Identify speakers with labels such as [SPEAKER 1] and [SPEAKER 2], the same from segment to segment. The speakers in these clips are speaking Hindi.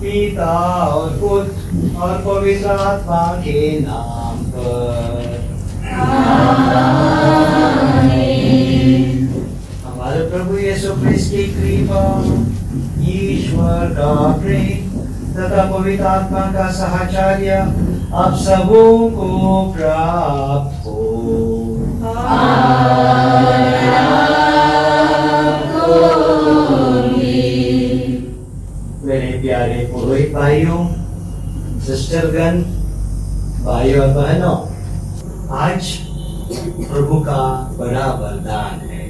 [SPEAKER 1] पिता और पुत्र और पवित्र आत्मा के नाम पर आमीन। हमारे प्रभु यीशु क्रिस्त की कृपा, ईश्वर का प्रेम तथा पवित्र आत्मा का साहचर्य आप सबों को प्राप्त हो। मेरे प्यारे पुरोहित भाइयों, सिस्टरगण, भाइयों और बहनों, आज प्रभु का बड़ा वरदान है।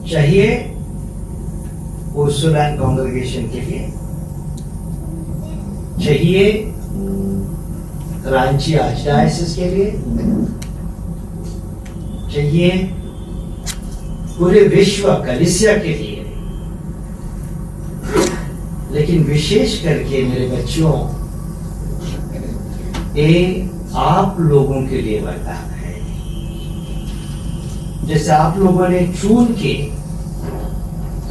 [SPEAKER 1] चाहिए उर्सुलान कांग्रेगेशन के लिए, चाहिए रांची आर्चडायोसिस के लिए, चाहिए पूरे विश्व कलीसिया के लिए, लेकिन विशेष करके मेरे बच्चों, ये आप लोगों के लिए वरदान है। जैसे आप लोगों ने चुन के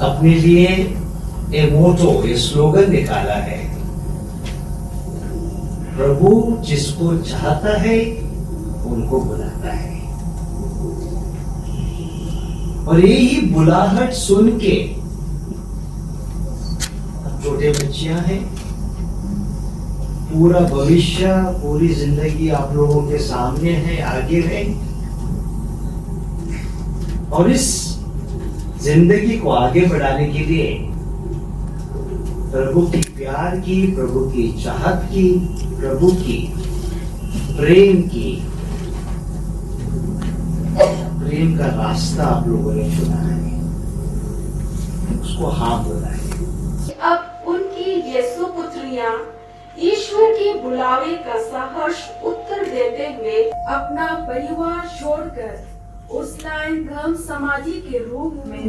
[SPEAKER 1] अपने लिए एक मोटो, ये स्लोगन निकाला है, प्रभु जिसको चाहता है उनको बुलाता है। और यही बुलाहट सुन के छोटे बच्चियां हैं, पूरा भविष्य, पूरी जिंदगी आप लोगों के सामने है, आगे है, और इस जिंदगी को आगे बढ़ाने के लिए प्रभु की प्यार की, प्रभु की चाहत की, प्रभु की प्रेम की, प्रेम का रास्ता आप लोगों ने चुना है, उसको हाँ बोला है।
[SPEAKER 2] अब उनकी यीशु पुत्रियां ईश्वर के बुलावे का सहर्ष उत्तर देते हुए अपना परिवार छोड़कर उर्सुलान धर्म समाजी के रूप में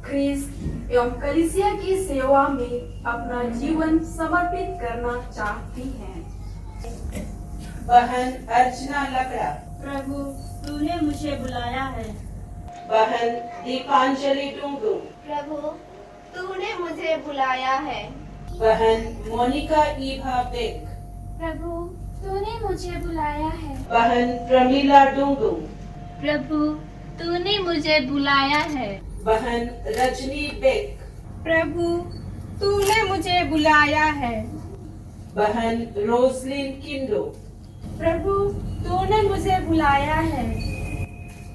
[SPEAKER 2] ख्रिस्त एवं कलीसिया की सेवा में अपना जीवन समर्पित करना चाहती हैं।
[SPEAKER 3] बहन अर्चना लकड़ा,
[SPEAKER 4] प्रभु तूने मुझे बुलाया है।
[SPEAKER 3] बहन दीपांजलि टुंगू,
[SPEAKER 5] प्रभु तूने मुझे बुलाया है।
[SPEAKER 3] बहन मोनिका ईभा बेक,
[SPEAKER 5] प्रभु तूने मुझे बुलाया है।
[SPEAKER 3] बहन प्रमीला डुंगू,
[SPEAKER 4] प्रभु तूने मुझे बुलाया है।
[SPEAKER 3] बहन रजनी बेक,
[SPEAKER 4] प्रभु तूने मुझे बुलाया है।
[SPEAKER 3] बहन रोजलिन किंडो,
[SPEAKER 4] प्रभु तूने मुझे बुलाया है।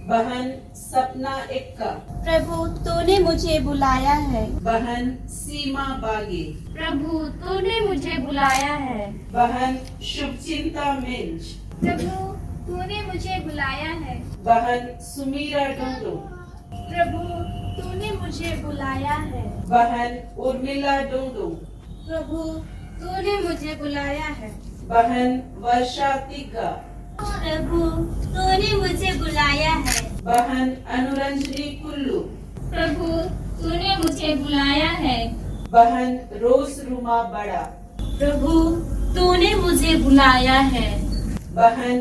[SPEAKER 3] बहन सपना एक्का,
[SPEAKER 4] प्रभु तूने मुझे बुलाया है।
[SPEAKER 3] बहन सीमा बागी,
[SPEAKER 4] प्रभु तूने मुझे बुलाया है।
[SPEAKER 3] बहन शुभचिंता मिंज,
[SPEAKER 5] प्रभु तूने मुझे बुलाया है।
[SPEAKER 3] बहन सुमीरा डुंगू,
[SPEAKER 4] प्रभु तूने मुझे बुलाया है।
[SPEAKER 3] बहन उर्मिला डुंगू,
[SPEAKER 4] प्रभु तूने मुझे बुलाया है।
[SPEAKER 3] बहन वर्षा तिग्गा,
[SPEAKER 4] प्रभु तूने मुझे बुलाया है।
[SPEAKER 3] बहन अनुरंजनी कुल्लू,
[SPEAKER 4] प्रभु तूने मुझे बुलाया है।
[SPEAKER 3] बहन रोज रुमा बड़ा,
[SPEAKER 4] प्रभु तूने मुझे बुलाया है।
[SPEAKER 3] बहन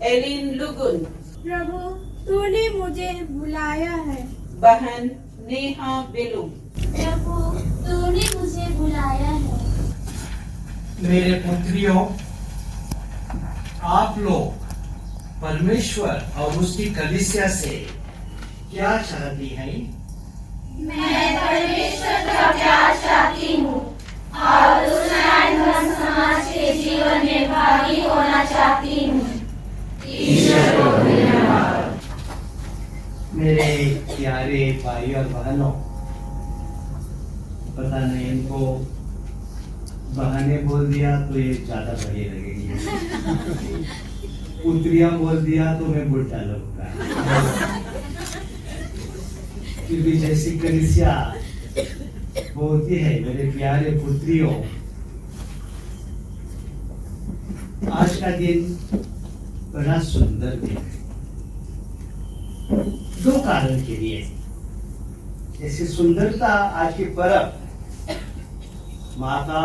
[SPEAKER 3] एलिन लुगुन,
[SPEAKER 4] प्रभु तूने मुझे बुलाया है।
[SPEAKER 3] बहन नेहा बेलुम,
[SPEAKER 4] प्रभु तूने मुझे बुलाया है।
[SPEAKER 1] मेरे पुत्रियों, आप लोग परमेश्वर और उसकी कलीसिया से क्या चाहती हैं?
[SPEAKER 5] मैं परमेश्वर
[SPEAKER 4] में भागी होना चाहती हूँ।
[SPEAKER 1] मेरे प्यारे भाई और बहनों, पता नहीं इनको बहाने बोल दिया तो ये ज्यादा बढ़िया लगेगी, पुत्रियां बोल दिया तो मैं बुढ़ा लगूंगा। क्योंकि जैसी कलीसिया बोलती है, मेरे प्यारे पुत्रियों, आज का दिन बड़ा सुंदर दिन है, दो कारण के लिए। ऐसी सुंदरता आज की पर्व माता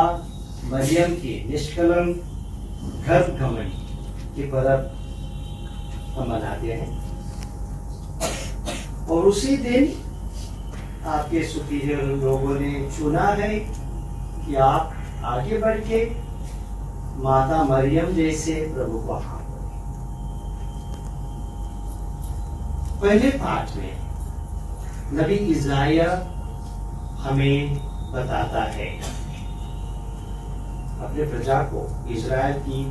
[SPEAKER 1] मरियम के निष्कलंक गर्भगमन की पर्व हम मनाते हैं, और उसी दिन आपके सुपीरियर लोगों ने चुना है कि आप आगे बढ़ के माता मरियम जैसे प्रभु को हाँ बोले। पहले पाठ में नबी इज़ाया हमें बताता है, अपने प्रजा को, इज़राइल की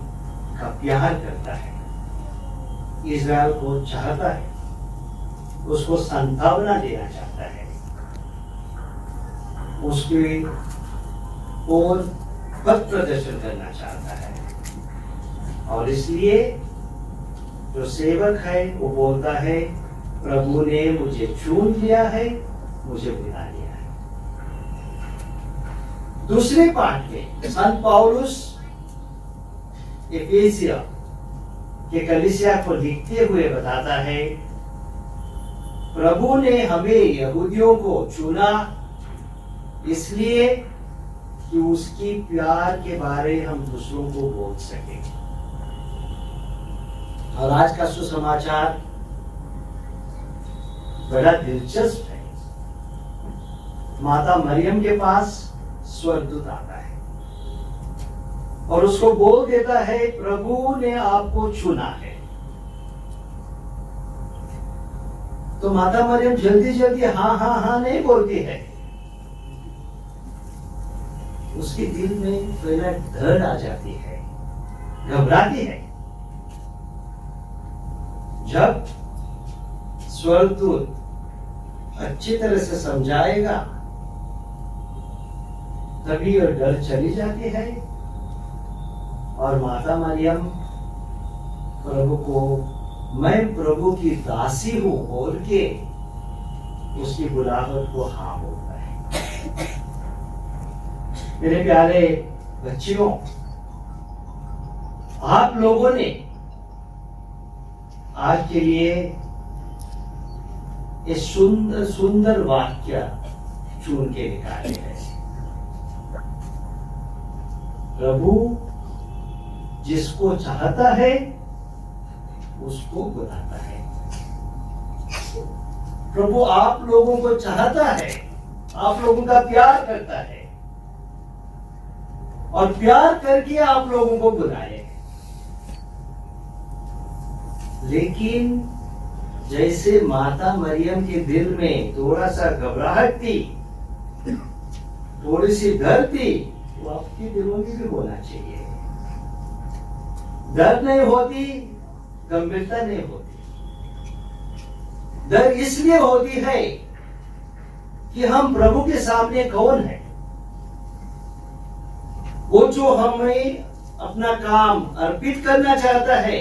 [SPEAKER 1] का प्यार करता है, इज़राइल को चाहता है, उसको सांत्वना देना चाहता है, उसके और पथ प्रदर्शन करना चाहता है। और इसलिए जो सेवक है वो बोलता है, प्रभु ने मुझे चुन लिया है, मुझे बुला लिया है। दूसरे पाठ में संत पौलुस एफेसिया के कलीसिया को लिखते हुए बताता है, प्रभु ने हमें यहूदियों को चुना इसलिए कि उसकी प्यार के बारे हम दूसरों को बोल सके। और आज का सुसमाचार बड़ा दिलचस्प है। माता मरियम के पास स्वर्गदूत आता है और उसको बोल देता है, प्रभु ने आपको चुना है। तो माता मरियम जल्दी जल्दी हाँ हाँ हाँ नहीं बोलती है, उसके दिल में पहला डर आ जाती है, घबराती है। जब स्वर्गदूत अच्छी तरह से समझाएगा तभी और डर चली जाती है, और माता मरियम प्रभु को मैं प्रभु की दासी हूं बोल के उसकी बुलाहट को हाँ बोलता है। मेरे प्यारे बच्चियों, आप लोगों ने आज के लिए ये सुंदर सुंदर वाक्य चुन के निकाले हैं। प्रभु जिसको चाहता है उसको बुलाता है। प्रभु आप लोगों को चाहता है, आप लोगों का प्यार करता है, और प्यार करके आप लोगों को बुलाए। लेकिन जैसे माता मरियम के दिल में थोड़ा सा घबराहट थी, थोड़ी सी डर थी, वो आपके दिलों में भी होना चाहिए। डर नहीं होती, गंभीरता नहीं होती। डर इसलिए होती है कि हम प्रभु के सामने कौन है। वो जो हमें अपना काम अर्पित करना चाहता है,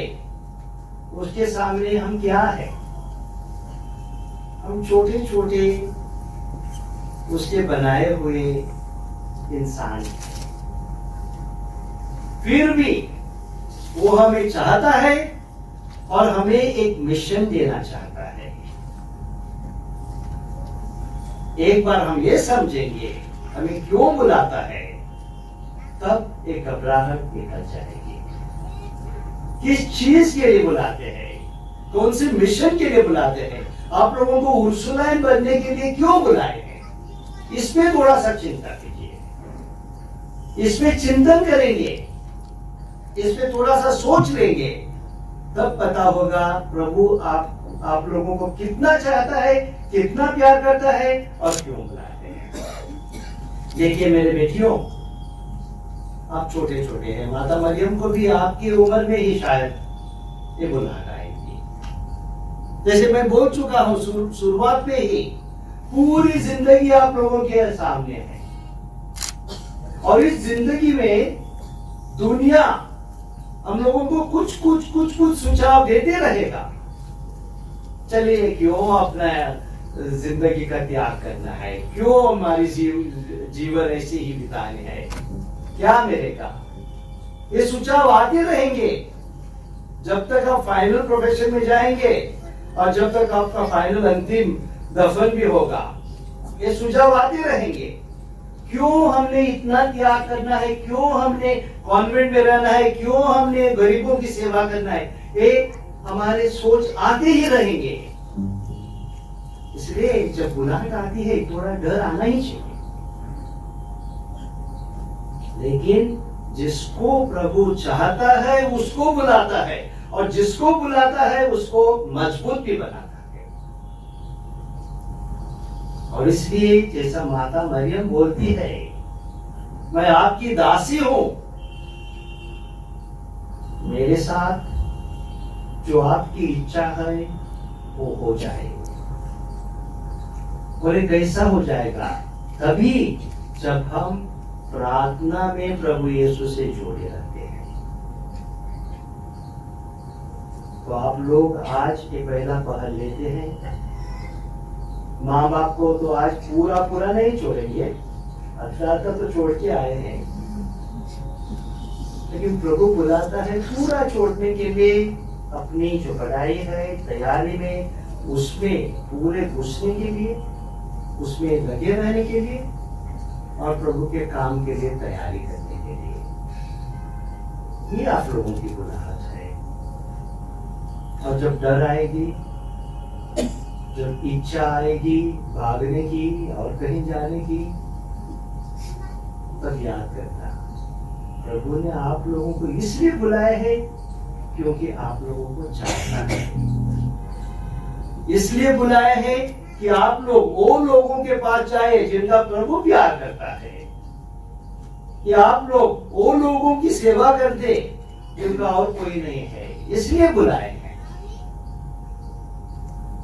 [SPEAKER 1] उसके सामने हम क्या है? हम छोटे छोटे उसके बनाए हुए इंसान हैं। फिर भी वो हमें चाहता है और हमें एक मिशन देना चाहता है। एक बार हम ये समझेंगे हमें क्यों बुलाता है, तब एक घबराहट निकल जाएगी। किस चीज के लिए बुलाते हैं, कौन से मिशन के लिए बुलाते हैं, आप लोगों को उर्सुलाइन बनने के लिए क्यों बुलाए हैं, इसमें थोड़ा सा चिंता कीजिए, इसमें चिंतन करेंगे, इसमें थोड़ा सा सोच लेंगे, तब पता होगा प्रभु आप लोगों को कितना चाहता है, कितना प्यार करता है और क्यों बुलाते हैं। देखिए मेरे बेटियों, आप छोटे छोटे हैं, माता मरियम को भी आपकी उम्र में ही शायद ये बुलाहट आएगी। जैसे मैं बोल चुका हूं शुरुआत में ही, पूरी जिंदगी आप लोगों के सामने है, और इस जिंदगी में दुनिया हम लोगों को कुछ सुझाव देते रहेगा। चलिए क्यों अपना जिंदगी का त्याग करना है, क्यों हमारी जीवन ऐसे ही बिताने है, क्या मिलेगा, ये सुझाव आते रहेंगे जब तक आप फाइनल प्रोफेशन में जाएंगे और जब तक आपका फाइनल अंतिम दफन भी होगा, ये सुझाव आते रहेंगे। क्यों हमने इतना त्याग करना है, क्यों हमने कॉन्वेंट में रहना है, क्यों हमने गरीबों की सेवा करना है, ये हमारे सोच आते ही रहेंगे। इसलिए जब बुलाहट आती है थोड़ा डर आना ही चाहिए, लेकिन जिसको प्रभु चाहता है उसको बुलाता है, और जिसको बुलाता है उसको मजबूत भी बनाता है। और इसलिए जैसा माता मरियम बोलती है, मैं आपकी दासी हूं, मेरे साथ जो आपकी इच्छा है वो हो जाएगा। और ये कैसा हो जाएगा? तभी जब हम प्रार्थना में प्रभु यीशु से जुड़े रहते हैं। तो आप लोग आज ये पहला पहल लेते हैं। माँ बाप को तो आज पूरा नहीं छोड़ेंगे, अर्थात तो छोड़ के आए हैं, लेकिन प्रभु बुलाता है पूरा छोड़ने के लिए। अपनी जो पढ़ाई है, तैयारी में, उसमें पूरे घुसने के लिए, उसमें लगे रहने के लिए, और प्रभु के काम के लिए तैयारी करने के लिए। ये आप लोगों की बुलाहट है। और जब डर आएगी, जब इच्छा आएगी भागने की और कहीं जाने की, तब याद करना, प्रभु ने आप लोगों को इसलिए बुलाया है क्योंकि आप लोगों को चाहता है। इसलिए बुलाया है कि आप लोग वो लोगों के पास जाए जिनका प्रभु प्यार करता है, कि आप लोग वो लोगों की सेवा कर दे जिनका और कोई नहीं है। इसलिए बुलाए हैं,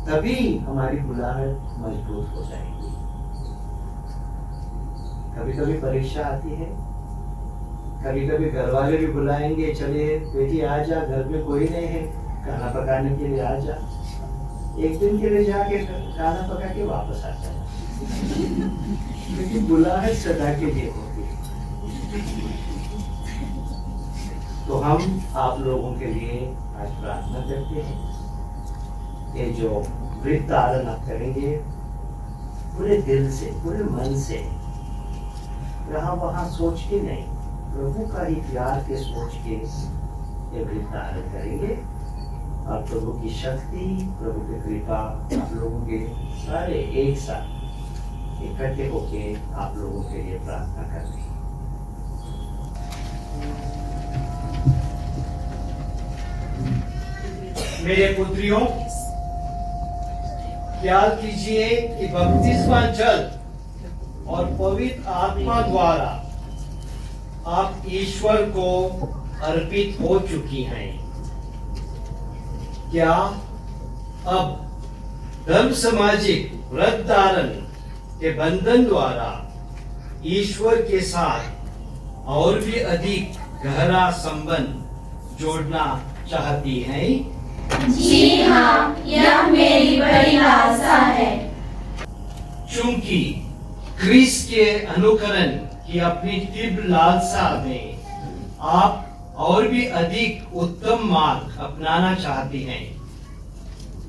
[SPEAKER 1] तभी हमारी बुलाहट मजबूत हो जाएगी। कभी कभी परीक्षा आती है, कभी कभी घर वाले भी बुलाएंगे, चलिए बेटी आ जा, घर में कोई नहीं है, खाना पकाने के लिए आ जा। एक दिन के लिए जाके खाना पका के वापस आ जाए, लेकिन बुलाहट सदा के लिए होती है। तो हम आप लोगों के लिए आज प्रार्थना करते हैं। ये जो वृत्त धारण आप करेंगे, पूरे दिल से, पूरे मन से, यहाँ वहां सोच के नहीं, प्रभु का ही प्यार के सोच के ये वृत्त धारण करेंगे। और प्रभु की शक्ति, प्रभु की कृपा आप लोगों के सारे एक साथ इकट्ठे होके आप लोगों के लिए प्रार्थना कर रही है। मेरे पुत्रियों, ख्याल कीजिए कि बपतिस्मा जल और पवित्र आत्मा द्वारा आप ईश्वर को अर्पित हो चुकी हैं। क्या अब धर्म सामाजिक व्रत धारण के बंधन द्वारा ईश्वर के साथ और भी अधिक गहरा संबंध जोड़ना चाहती हैं?
[SPEAKER 6] जी हाँ, यह मेरी बड़ी लालसा है।
[SPEAKER 1] चूंकि क्रिस्त के अनुकरण की अपनी तीव्र लालसा में आप और भी अधिक उत्तम मार्ग अपनाना चाहती हैं,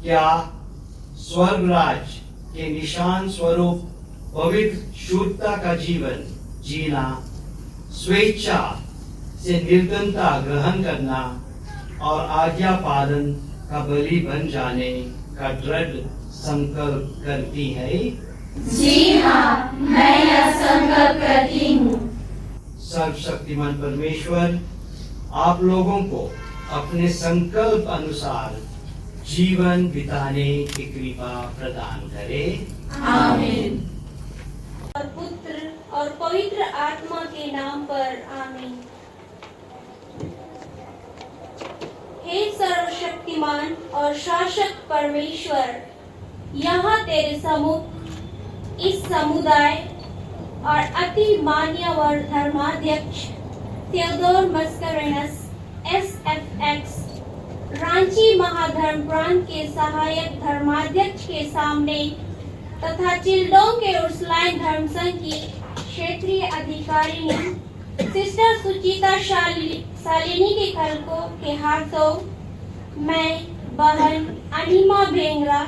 [SPEAKER 1] क्या स्वर्ग राज के निशान स्वरूप पवित्र शुद्धता का जीवन जीना, स्वेच्छा से निर्धनता ग्रहण करना और आज्ञा पालन का बलि बन जाने का दृढ़ संकल्प करती है?
[SPEAKER 6] जी हाँ, मैं यह संकल्प करती हूँ।
[SPEAKER 1] सर्वशक्तिमान परमेश्वर आप लोगों को अपने संकल्प अनुसार जीवन बिताने की कृपा प्रदान करे।
[SPEAKER 6] आमीन।
[SPEAKER 2] और पुत्र
[SPEAKER 4] और पवित्र आत्मा के नाम पर आमीन। हे सर्वशक्तिमान और शासक परमेश्वर, यहाँ तेरे सम्मुख इस समुदाय और अति मान्यवर धर्माध्यक्ष थियोडोर मस्करेनस SFX रांची महाधर्म प्रांत के सहायक धर्माध्यक्ष के सामने तथा चिल्डोंग के उर्सुलाइन धर्म संघ की क्षेत्रीय अधिकारिणी सिस्टर सुचिता शालिनी के खलकों के हाथों मैं बहन अनिमा भेंगरा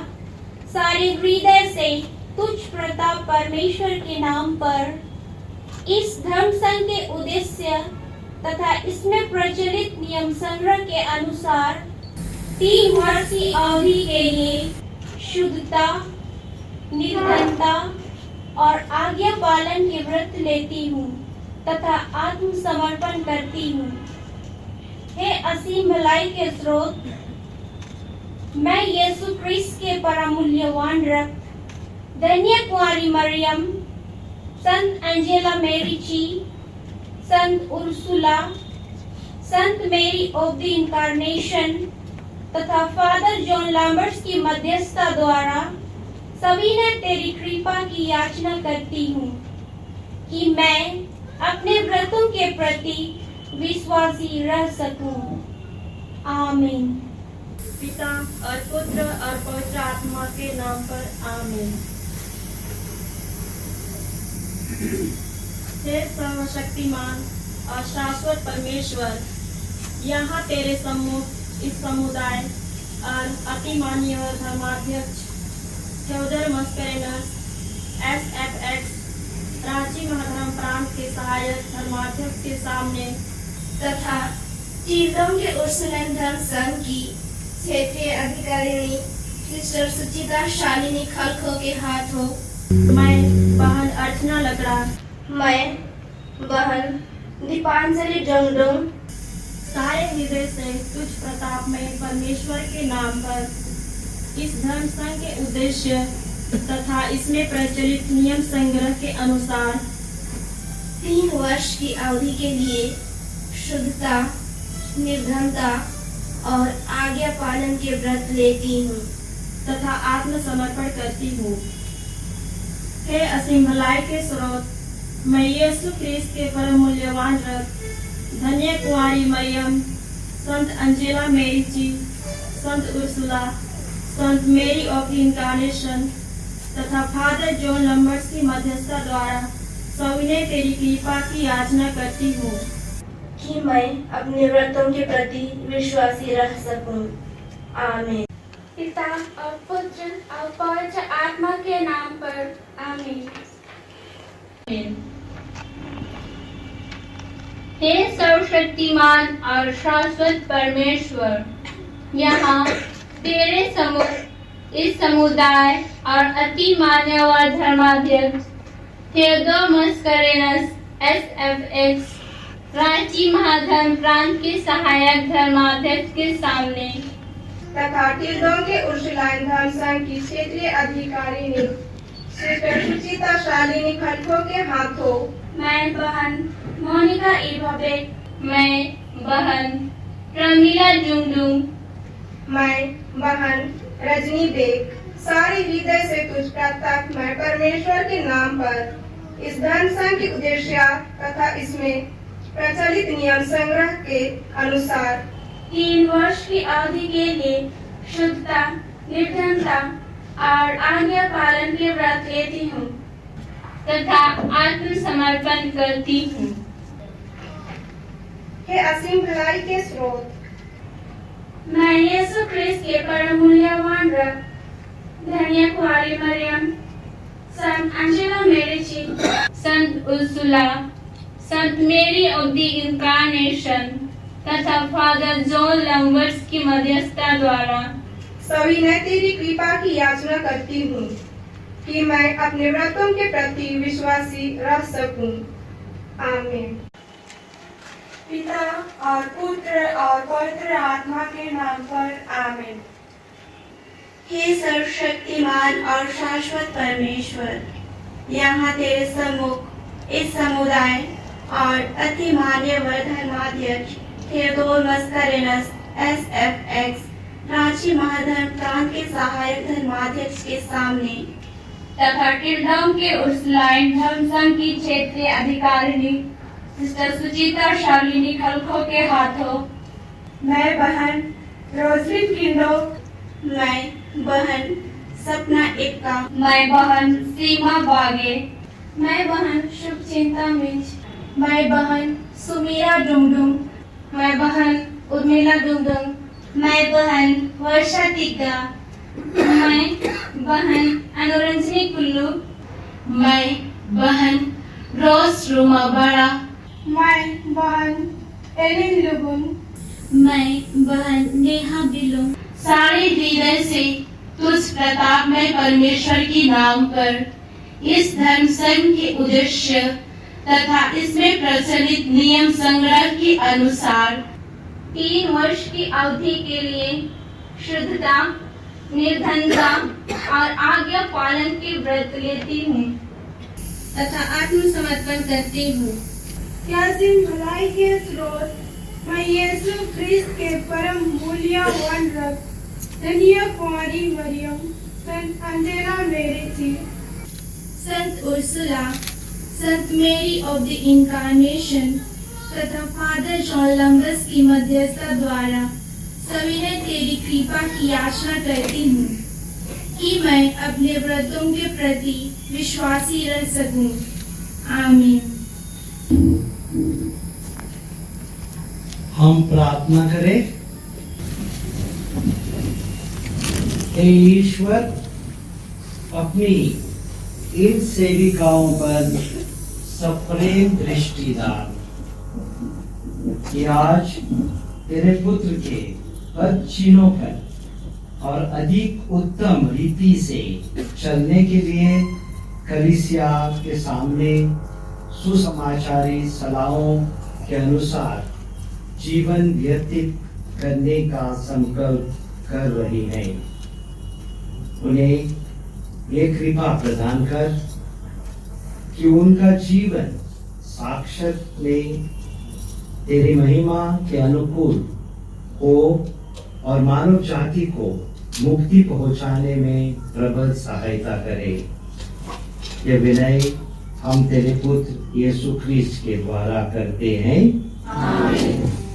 [SPEAKER 4] सारे हृदय से तुझ प्रताप परमेश्वर के नाम पर इस धर्म संघ के उद्देश्य तथा इसमें प्रचलित नियम संग्रह के अनुसार 3 वर्ष की अवधि के लिए शुद्धता, निर्धनता और आज्ञा पालन के व्रत लेती हूँ तथा आत्मसमर्पण करती हूँ। हे असीम भलाई के स्रोत, मैं यीशु क्रिस्त के परमूल्यवान रक्त, धन्य कुंवारी मरियम, संत एंजेला मेरिची, संत उर्सुला, संत मेरी ऑफ द इनकारनेशन तथा फादर जॉन लैम्बर्ट्स की मध्यस्थता द्वारा सविनय तेरी कृपा की याचना करती हूँ कि मैं अपने व्रतों के प्रति विश्वासी रह सकूं। आमीन।
[SPEAKER 7] पिता और पुत्र और पवित्र आत्मा के नाम पर आमीन। हे सर्वशक्तिमान और शाश्वत परमेश्वर, यहाँ तेरे सम्मुख इस समुदाय और अति माननीय धर्माध्यक्ष थियोडोर मस्करेनस SFX रांची महाधर्म प्रांत के सहायक धर्माध्यक्ष के सामने
[SPEAKER 5] तथा चिल्डोंग के उर्सुलाइन धर्म संघ की क्षेत्रीय अधिकारिणी सिस्टर सुचिता शालिनी खलखो के हाथों
[SPEAKER 7] मैं बहन अर्चना लगड़ा,
[SPEAKER 5] मैं बहन दीपांजलि डोंगडोंग
[SPEAKER 7] सारे हृदय से तुझ प्रताप में परमेश्वर के नाम पर इस धर्म संघ के उद्देश्य तथा इसमें प्रचलित नियम संग्रह के अनुसार
[SPEAKER 5] 3 वर्ष की अवधि के लिए शुद्धता, निर्धनता और आज्ञा पालन के व्रत लेती हूँ
[SPEAKER 7] तथा आत्मसमर्पण करती हूँ। हे असीम भलाई के स्रोत, मैं यीशु क्रिस्त के परम मूल्यवान रक्त, धन्य कुंवारी मरियम, संत एंजेला मेरिची, संत उर्सुला, संत मेरी ऑफ द इनकारनेशन तथा फादर जॉन लैम्बर्ट्स की मध्यस्थता द्वारा सविनय तेरी कृपा की याचना करती हूँ
[SPEAKER 5] कि मैं अपने व्रतों के प्रति विश्वासी रह सकूं। आमीन।
[SPEAKER 2] पिता और पुत्र और पवित्र आत्मा के नाम पर आमीन।
[SPEAKER 6] हे सर्वशक्तिमान और शाश्वत परमेश्वर, यहाँ तेरे सम्मुख इस समुदाय और अति मान्यवर धर्माध्यक्ष थियोडोर मस्करेनस SFX रांची महाधर्म प्रांत के सहायक धर्माध्यक्ष के सामने
[SPEAKER 5] तथा चिल्डोंग के उर्सुलाइन धर्म संघ की क्षेत्रीय अधिकारिणी सिस्टर सुचिता शालिनी खलखो के हाथों
[SPEAKER 2] मैं बहन मोनिका इबाबेट,
[SPEAKER 6] मैं बहन प्रमीला जुंगडुंग,
[SPEAKER 5] मैं बहन रजनी बेग सारे हृदय से तुझ प्रताप मैं परमेश्वर के नाम पर इस धर्म संघ के उद्देश्य तथा इसमें प्रचलित नियम संग्रह के अनुसार
[SPEAKER 2] 3 वर्ष की अवधि के लिए शुद्धता, निर्धनता और आज्ञा पालन के व्रत लेती हूँ
[SPEAKER 6] तथा आत्मसमर्पण करती हूँ।
[SPEAKER 5] हे असीम भलाई के स्रोत,
[SPEAKER 2] मैं यीशु क्रिस्त के परम मूल्यवान रक्त, धन्य कुंवारी मरियम, संत एंजेला मेरिची,
[SPEAKER 6] संत उर्सुला, संत मेरी ऑफ द इनकारनेशन तथा फादर जॉन लैम्बर्ट्स की मध्यस्थता द्वारा
[SPEAKER 5] सविनय तेरी कृपा की याचना करती हूँ कि मैं अपने व्रतों के प्रति विश्वासी रह सकूं। आमीन।
[SPEAKER 2] पिता और पुत्र और पवित्र आत्मा के नाम पर आमीन।
[SPEAKER 5] हे सर्वशक्तिमान और शाश्वत परमेश्वर, यहाँ तेरे सम्मुख
[SPEAKER 8] इस समुदाय और अति मान्यवर धर्माध्यक्ष थियोडोर मस्करेनस SFX रांची महाधर्म प्रांत के सहायक धर्माध्यक्ष के सामने
[SPEAKER 6] तथा टिल्डम के उर्सुलाइन धर्म संघ की क्षेत्रीय अधिकारिणी सिस्टर सुचिता शालिनी खलखो के हाथों
[SPEAKER 5] मैं बहन रोजलिन किंडो,
[SPEAKER 8] मैं बहन सपना एक्का,
[SPEAKER 6] मैं बहन सीमा बागे,
[SPEAKER 7] मैं बहन शुभचिंता मिंज, मैं बहन सुमीरा डुंगडुंग,
[SPEAKER 6] मैं बहन उर्मिला डुंगडुंग,
[SPEAKER 4] मैं बहन वर्षा तिग्गा,
[SPEAKER 6] मैं बहन अनुरंजनी कुल्लू,
[SPEAKER 2] मैं बहन रोज रुमा बड़ा,
[SPEAKER 5] मैं बहन एलिन लुगुन,
[SPEAKER 4] मैं बहन नेहा बिलुम।
[SPEAKER 2] सारे हृदय से तुझ प्रताप में परमेश्वर की नाम पर इस धर्म संघ के उद्देश्य तथा इसमें प्रचलित नियम संग्रह के अनुसार
[SPEAKER 6] 3 वर्ष की अवधि के लिए शुद्धता, निर्धनता और आज्ञा पालन के व्रत लेती हूँ
[SPEAKER 4] तथा आत्मसमर्पण करती हूँ।
[SPEAKER 5] यासीन भलाई के स्रोत, मैं यीशु ख्रिस्त के परम मूल्यवान रक्त धन्य कुंवारी मरियम, संत अंजेला मेरेची,
[SPEAKER 7] संत उर्सुला, संत मेरी ऑफ द इनकारनेशन तथा फादर जॉन लंबस की मध्यस्थता द्वारा सविनय तेरी कृपा की याचना करती हूँ कि मैं अपने व्रतों के प्रति विश्वासी रह सकूं। आमीन।
[SPEAKER 1] हम प्रार्थना करें। हे ईश्वर, अपनी इन सेविकाओं पर सप्रेम दृष्टि डाल कि आज तेरे पुत्र के पद चिन्हों पर और अधिक उत्तम रीति से चलने के लिए कलीसिया के सामने सुसमाचारी सलाहों के अनुसार जीवन व्यतीत करने का संकल्प कर रही है। उन्हें ये कृपा प्रदान कर कि उनका जीवन साक्षात में तेरी महिमा के अनुकूल हो और मानव जाति को मुक्ति पहुंचाने में प्रबल सहायता करे। ये विनय हम तेरे पुत्र यीशु ख्रिस्त के द्वारा करते हैं। आमीन।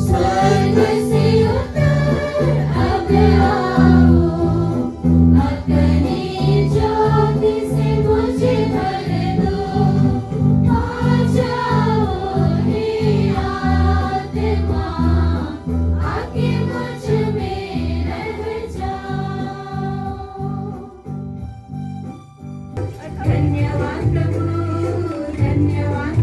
[SPEAKER 7] स्वर्ग
[SPEAKER 2] धन्यवाद प्रभु, धन्यवाद